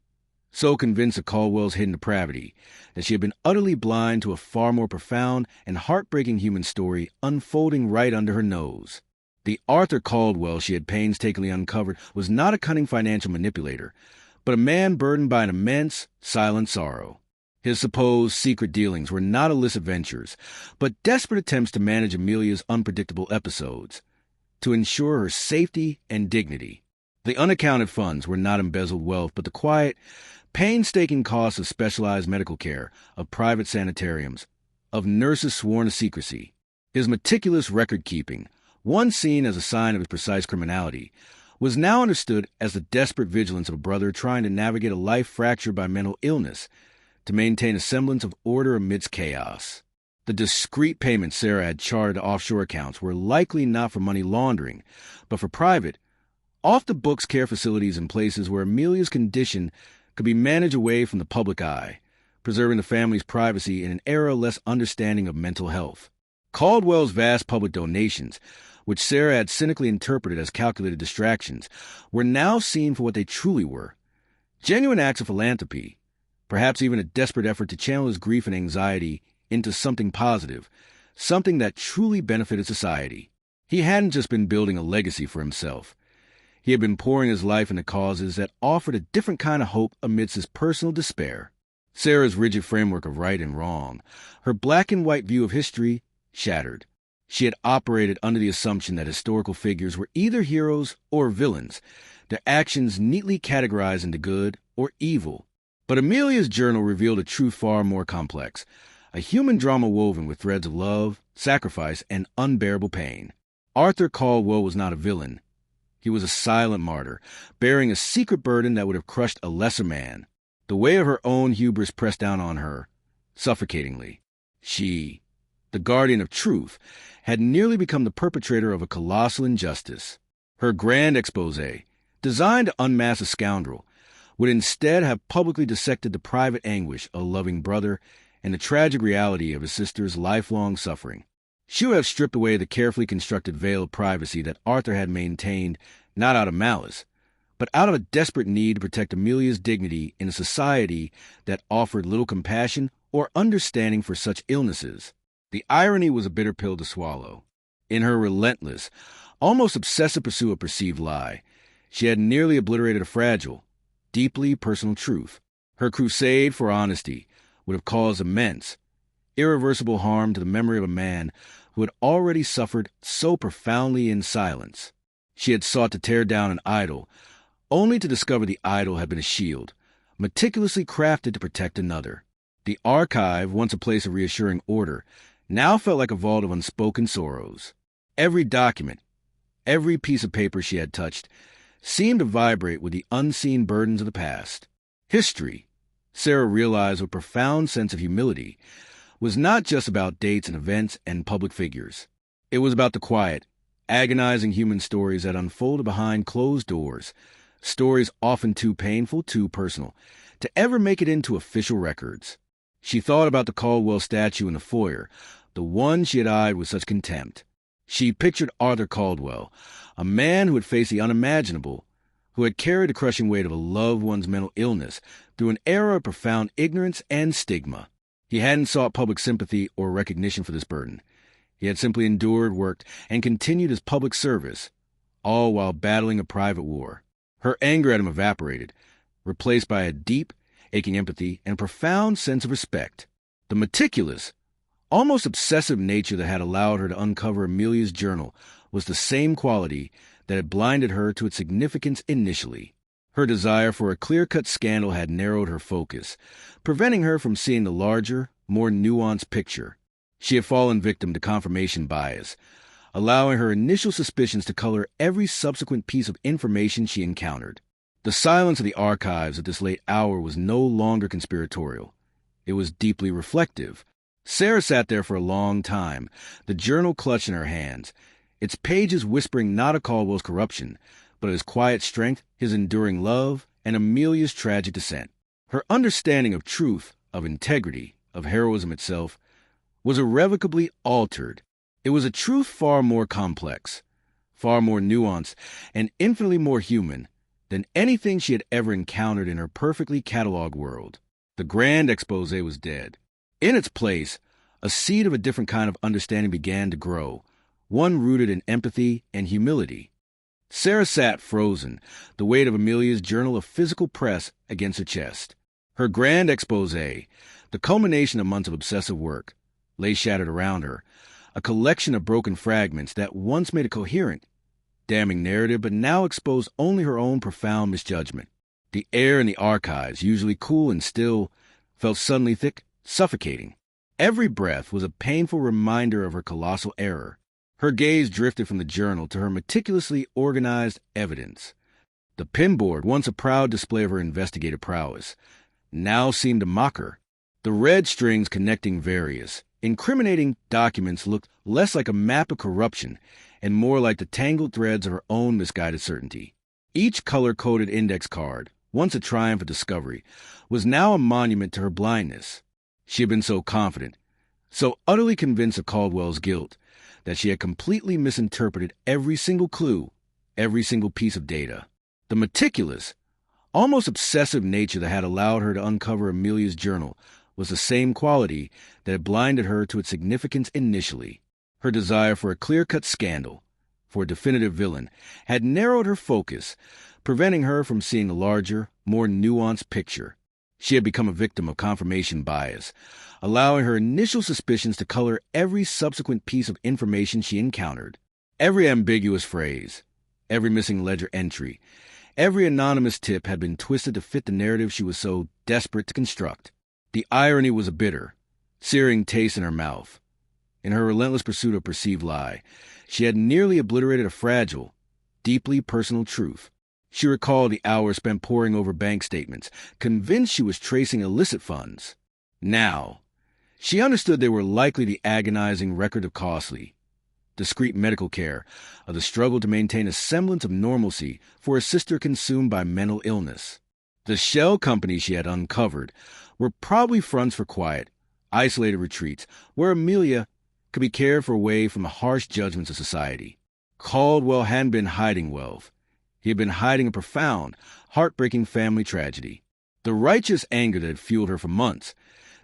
so convinced of Caldwell's hidden depravity, that she had been utterly blind to a far more profound and heartbreaking human story unfolding right under her nose. The Arthur Caldwell she had painstakingly uncovered was not a cunning financial manipulator, but a man burdened by an immense, silent sorrow. His supposed secret dealings were not illicit ventures, but desperate attempts to manage Amelia's unpredictable episodes, to ensure her safety and dignity. The unaccounted funds were not embezzled wealth, but the quiet, painstaking costs of specialized medical care, of private sanitariums, of nurses sworn to secrecy. His meticulous record-keeping, once seen as a sign of his precise criminality, was now understood as the desperate vigilance of a brother trying to navigate a life fractured by mental illness, to maintain a semblance of order amidst chaos. The discreet payments Sarah had chartered to offshore accounts were likely not for money laundering, but for private, off-the-books care facilities in places where Amelia's condition could be managed away from the public eye, preserving the family's privacy in an era less understanding of mental health. Caldwell's vast public donations, which Sarah had cynically interpreted as calculated distractions, were now seen for what they truly were: genuine acts of philanthropy, perhaps even a desperate effort to channel his grief and anxiety into something positive, something that truly benefited society. He hadn't just been building a legacy for himself. He had been pouring his life into causes that offered a different kind of hope amidst his personal despair. Sarah's rigid framework of right and wrong, her black and white view of history, shattered. She had operated under the assumption that historical figures were either heroes or villains, their actions neatly categorized into good or evil. But Amelia's journal revealed a truth far more complex, a human drama woven with threads of love, sacrifice, and unbearable pain. Arthur Caldwell was not a villain. He was a silent martyr, bearing a secret burden that would have crushed a lesser man. The weight of her own hubris pressed down on her, suffocatingly. She, the guardian of truth, had nearly become the perpetrator of a colossal injustice. Her grand exposé, designed to unmask a scoundrel, would instead have publicly dissected the private anguish of a loving brother and the tragic reality of his sister's lifelong suffering. She would have stripped away the carefully constructed veil of privacy that Arthur had maintained, not out of malice, but out of a desperate need to protect Amelia's dignity in a society that offered little compassion or understanding for such illnesses. The irony was a bitter pill to swallow. In her relentless, almost obsessive pursuit of perceived lie, she had nearly obliterated a fragile, deeply personal truth. Her crusade for honesty would have caused immense, irreversible harm to the memory of a man who had already suffered so profoundly in silence. She had sought to tear down an idol, only to discover the idol had been a shield, meticulously crafted to protect another. The archive, once a place of reassuring order, now felt like a vault of unspoken sorrows. Every document, every piece of paper she had touched, seemed to vibrate with the unseen burdens of the past. History, Sarah realized with a profound sense of humility, was not just about dates and events and public figures. It was about the quiet, agonizing human stories that unfolded behind closed doors, stories often too painful, too personal, to ever make it into official records. She thought about the Caldwell statue in the foyer, the one she had eyed with such contempt. She pictured Arthur Caldwell, a man who had faced the unimaginable, who had carried the crushing weight of a loved one's mental illness through an era of profound ignorance and stigma. He hadn't sought public sympathy or recognition for this burden. He had simply endured, worked, and continued his public service, all while battling a private war. Her anger at him evaporated, replaced by a deep, aching empathy and a profound sense of respect. The meticulous, almost obsessive nature that had allowed her to uncover Amelia's journal was the same quality that had blinded her to its significance initially. Her desire for a clear-cut scandal had narrowed her focus, preventing her from seeing the larger, more nuanced picture. She had fallen victim to confirmation bias, allowing her initial suspicions to color every subsequent piece of information she encountered. The silence of the archives at this late hour was no longer conspiratorial. It was deeply reflective. Sarah sat there for a long time, the journal clutched in her hands, its pages whispering not of Caldwell's corruption, but of his quiet strength, his enduring love, and Amelia's tragic descent. Her understanding of truth, of integrity, of heroism itself, was irrevocably altered. It was a truth far more complex, far more nuanced, and infinitely more human than anything she had ever encountered in her perfectly catalogued world. The grand expose was dead. In its place, a seed of a different kind of understanding began to grow, one rooted in empathy and humility. Sarah sat frozen, the weight of Amelia's journal of physical press against her chest. Her grand expose, the culmination of months of obsessive work, lay shattered around her, a collection of broken fragments that once made a coherent, damning narrative but now exposed only her own profound misjudgment. The air in the archives, usually cool and still, felt suddenly thick, suffocating. Every breath was a painful reminder of her colossal error. Her gaze drifted from the journal to her meticulously organized evidence. The pinboard, once a proud display of her investigative prowess, now seemed to mock her. The red strings connecting various, incriminating documents looked less like a map of corruption and more like the tangled threads of her own misguided certainty. Each color-coded index card, once a triumph of discovery, was now a monument to her blindness. She had been so confident, so utterly convinced of Caldwell's guilt, that she had completely misinterpreted every single clue, every single piece of data. The meticulous, almost obsessive nature that had allowed her to uncover Amelia's journal was the same quality that had blinded her to its significance initially. Her desire for a clear-cut scandal, for a definitive villain, had narrowed her focus, preventing her from seeing the larger, more nuanced picture. She had become a victim of confirmation bias, allowing her initial suspicions to color every subsequent piece of information she encountered. Every ambiguous phrase, every missing ledger entry, every anonymous tip had been twisted to fit the narrative she was so desperate to construct. The irony was a bitter, searing taste in her mouth. In her relentless pursuit of perceived lie, she had nearly obliterated a fragile, deeply personal truth. She recalled the hours spent poring over bank statements, convinced she was tracing illicit funds. Now, she understood they were likely the agonizing record of costly, discreet medical care, of the struggle to maintain a semblance of normalcy for a sister consumed by mental illness. The shell companies she had uncovered were probably fronts for quiet, isolated retreats where Amelia, could be cared for away from the harsh judgments of society. Caldwell hadn't been hiding wealth. He had been hiding a profound, heartbreaking family tragedy. The righteous anger that had fueled her for months,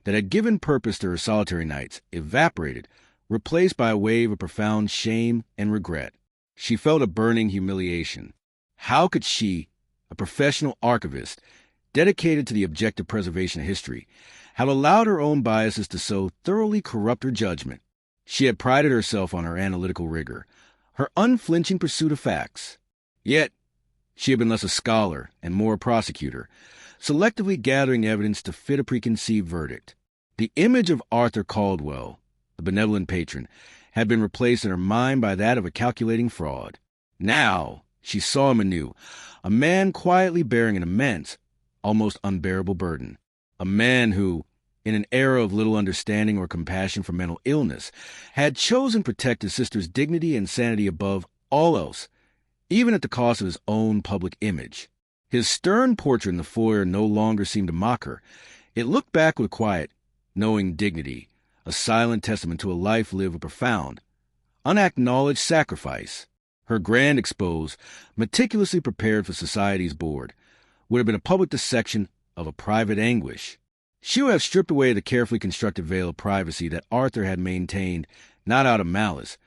that had given purpose to her solitary nights, evaporated, replaced by a wave of profound shame and regret. She felt a burning humiliation. How could she, a professional archivist, dedicated to the objective preservation of history, have allowed her own biases to so thoroughly corrupt her judgment? She had prided herself on her analytical rigor, her unflinching pursuit of facts. Yet, she had been less a scholar and more a prosecutor, selectively gathering evidence to fit a preconceived verdict. The image of Arthur Caldwell, the benevolent patron, had been replaced in her mind by that of a calculating fraud. Now, she saw him anew, a man quietly bearing an immense, almost unbearable burden. A man who, in an era of little understanding or compassion for mental illness, had chosen to protect his sister's dignity and sanity above all else, even at the cost of his own public image. His stern portrait in the foyer no longer seemed to mock her. It looked back with quiet, knowing dignity, a silent testament to a life lived with profound, unacknowledged sacrifice. Her grand expose, meticulously prepared for society's board, would have been a public dissection of a private anguish. She would have stripped away the carefully constructed veil of privacy that Arthur had maintained, not out of malice,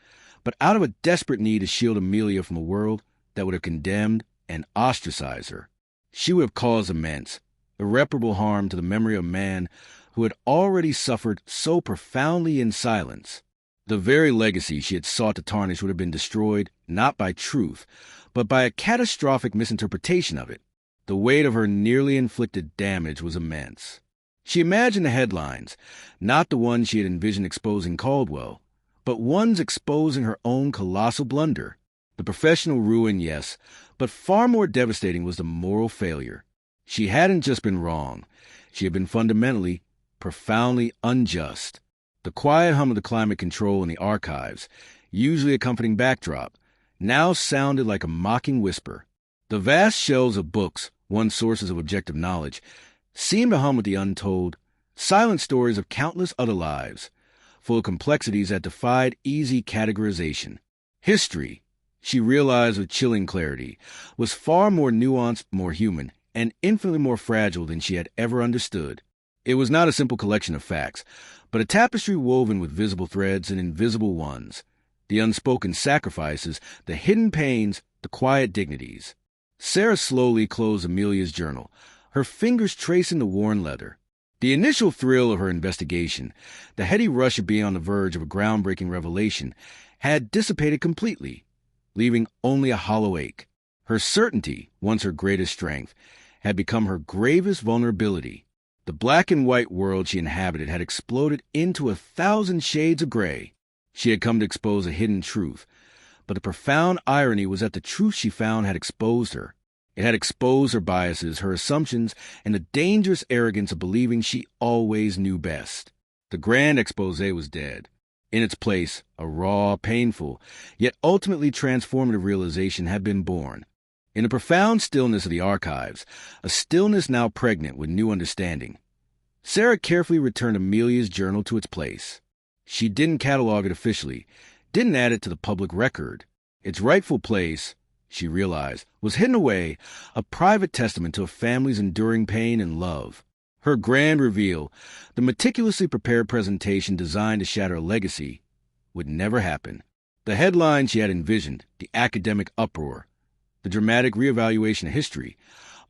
but out of a desperate need to shield Amelia from a world that would have condemned and ostracized her. She would have caused immense, irreparable harm to the memory of a man who had already suffered so profoundly in silence. The very legacy she had sought to tarnish would have been destroyed not by truth, but by a catastrophic misinterpretation of it. The weight of her nearly inflicted damage was immense. She imagined the headlines, not the ones she had envisioned exposing Caldwell, but ones exposing her own colossal blunder. The professional ruin, yes, but far more devastating was the moral failure. She hadn't just been wrong. She had been fundamentally, profoundly unjust. The quiet hum of the climate control in the archives, usually accompanying backdrop, now sounded like a mocking whisper. The vast shelves of books, once sources of objective knowledge, seemed to hum with the untold, silent stories of countless other lives, full of complexities that defied easy categorization. History, she realized with chilling clarity, was far more nuanced, more human, and infinitely more fragile than she had ever understood. It was not a simple collection of facts, but a tapestry woven with visible threads and invisible ones, the unspoken sacrifices, the hidden pains, the quiet dignities. Sarah slowly closed Amelia's journal, her fingers tracing the worn leather. The initial thrill of her investigation, the heady rush of being on the verge of a groundbreaking revelation, had dissipated completely, leaving only a hollow ache. Her certainty, once her greatest strength, had become her gravest vulnerability. The black and white world she inhabited had exploded into 1,000 shades of gray. She had come to expose a hidden truth, but the profound irony was that the truth she found had exposed her. It had exposed her biases, her assumptions, and the dangerous arrogance of believing she always knew best. The grand expose was dead. In its place, a raw, painful, yet ultimately transformative realization had been born. In the profound stillness of the archives, a stillness now pregnant with new understanding, Sarah carefully returned Amelia's journal to its place. She didn't catalog it officially, didn't add it to the public record. Its rightful place, she realized, was hidden away, a private testament to a family's enduring pain and love. Her grand reveal, the meticulously prepared presentation designed to shatter a legacy, would never happen. The headline she had envisioned, the academic uproar, the dramatic reevaluation of history,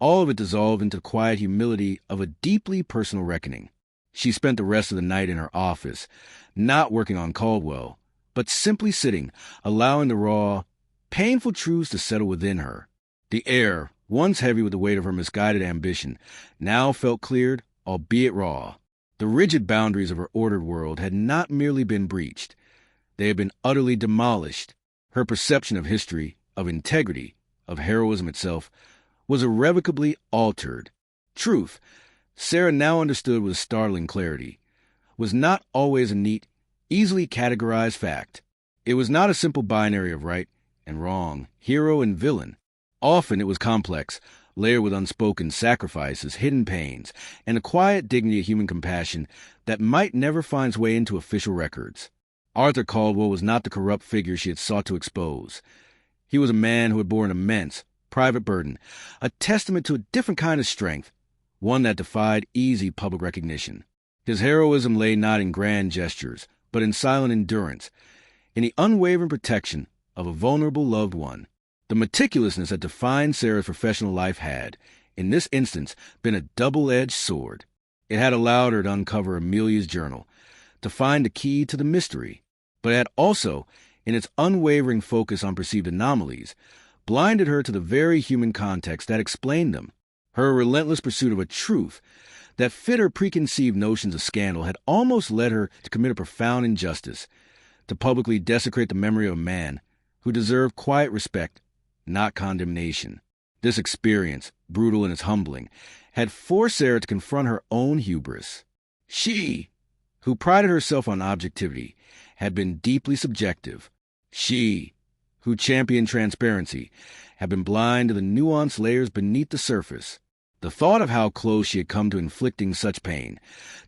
all of it dissolved into the quiet humility of a deeply personal reckoning. She spent the rest of the night in her office, not working on Caldwell, but simply sitting, allowing the raw, painful truths to settle within her. The air, once heavy with the weight of her misguided ambition, now felt cleared, albeit raw. The rigid boundaries of her ordered world had not merely been breached. They had been utterly demolished. Her perception of history, of integrity, of heroism itself, was irrevocably altered. Truth, Sarah now understood with startling clarity, was not always a neat, easily categorized fact. It was not a simple binary of right and wrong, hero and villain. Often it was complex, layered with unspoken sacrifices, hidden pains, and a quiet dignity of human compassion that might never find its way into official records. Arthur Caldwell was not the corrupt figure she had sought to expose. He was a man who had borne an immense, private burden, a testament to a different kind of strength, one that defied easy public recognition. His heroism lay not in grand gestures, but in silent endurance, in the unwavering protection of a vulnerable loved one. The meticulousness that defined Sarah's professional life had, in this instance, been a double-edged sword. It had allowed her to uncover Amelia's journal, to find the key to the mystery, but it had also, in its unwavering focus on perceived anomalies, blinded her to the very human context that explained them. Her relentless pursuit of a truth that fit her preconceived notions of scandal had almost led her to commit a profound injustice, to publicly desecrate the memory of a man who deserved quiet respect, not condemnation. This experience, brutal in its humbling, had forced Sarah to confront her own hubris. She, who prided herself on objectivity, had been deeply subjective. She, who championed transparency, had been blind to the nuanced layers beneath the surface. The thought of how close she had come to inflicting such pain,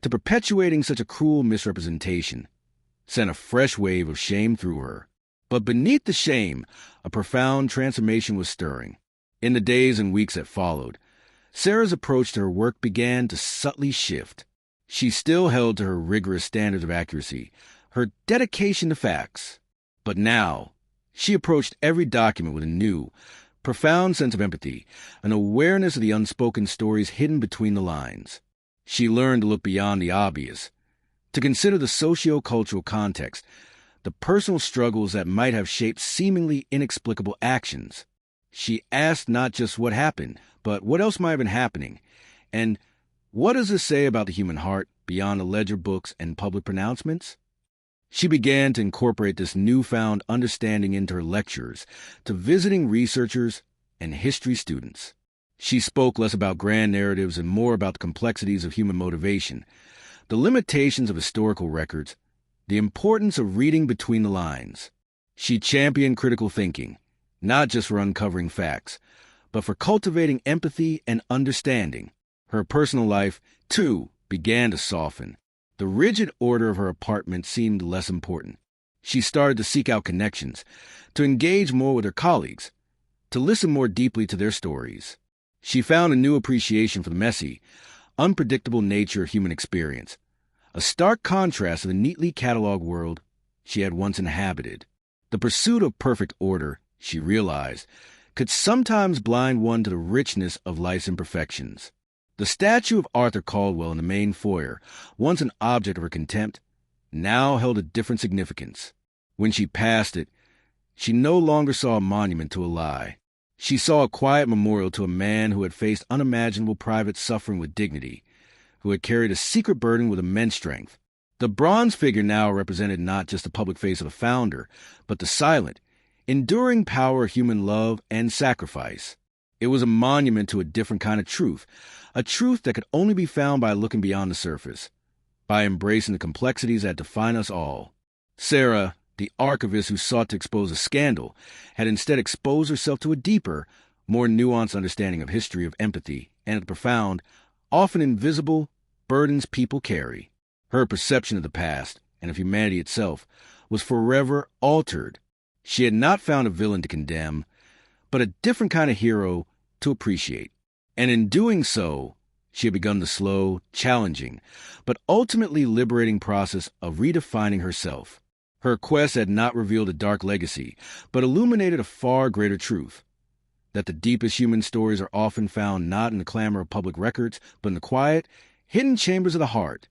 to perpetuating such a cruel misrepresentation, sent a fresh wave of shame through her. But beneath the shame, a profound transformation was stirring. In the days and weeks that followed, Sarah's approach to her work began to subtly shift. She still held to her rigorous standards of accuracy, her dedication to facts. But now, she approached every document with a new, profound sense of empathy, an awareness of the unspoken stories hidden between the lines. She learned to look beyond the obvious, to consider the socio-cultural context, the personal struggles that might have shaped seemingly inexplicable actions. She asked not just what happened, but what else might have been happening, and what does this say about the human heart beyond the ledger books and public pronouncements? She began to incorporate this newfound understanding into her lectures to visiting researchers and history students. She spoke less about grand narratives and more about the complexities of human motivation, the limitations of historical records, the importance of reading between the lines. She championed critical thinking, not just for uncovering facts, but for cultivating empathy and understanding. Her personal life, too, began to soften. The rigid order of her apartment seemed less important. She started to seek out connections, to engage more with her colleagues, to listen more deeply to their stories. She found a new appreciation for the messy, unpredictable nature of human experience, a stark contrast to the neatly catalogued world she had once inhabited. The pursuit of perfect order, she realized, could sometimes blind one to the richness of life's imperfections. The statue of Arthur Caldwell in the main foyer, once an object of her contempt, now held a different significance. When she passed it, she no longer saw a monument to a lie. She saw a quiet memorial to a man who had faced unimaginable private suffering with dignity, who had carried a secret burden with immense strength. The bronze figure now represented not just the public face of the founder, but the silent, enduring power of human love and sacrifice. It was a monument to a different kind of truth, a truth that could only be found by looking beyond the surface, by embracing the complexities that define us all. Sarah, the archivist who sought to expose a scandal, had instead exposed herself to a deeper, more nuanced understanding of history, of empathy, and the profound, often invisible, burdens people carry. Her perception of the past, and of humanity itself, was forever altered. She had not found a villain to condemn, but a different kind of hero to appreciate. And in doing so, she had begun the slow, challenging, but ultimately liberating process of redefining herself. Her quest had not revealed a dark legacy, but illuminated a far greater truth, that the deepest human stories are often found not in the clamor of public records, but in the quiet, hidden chambers of the heart.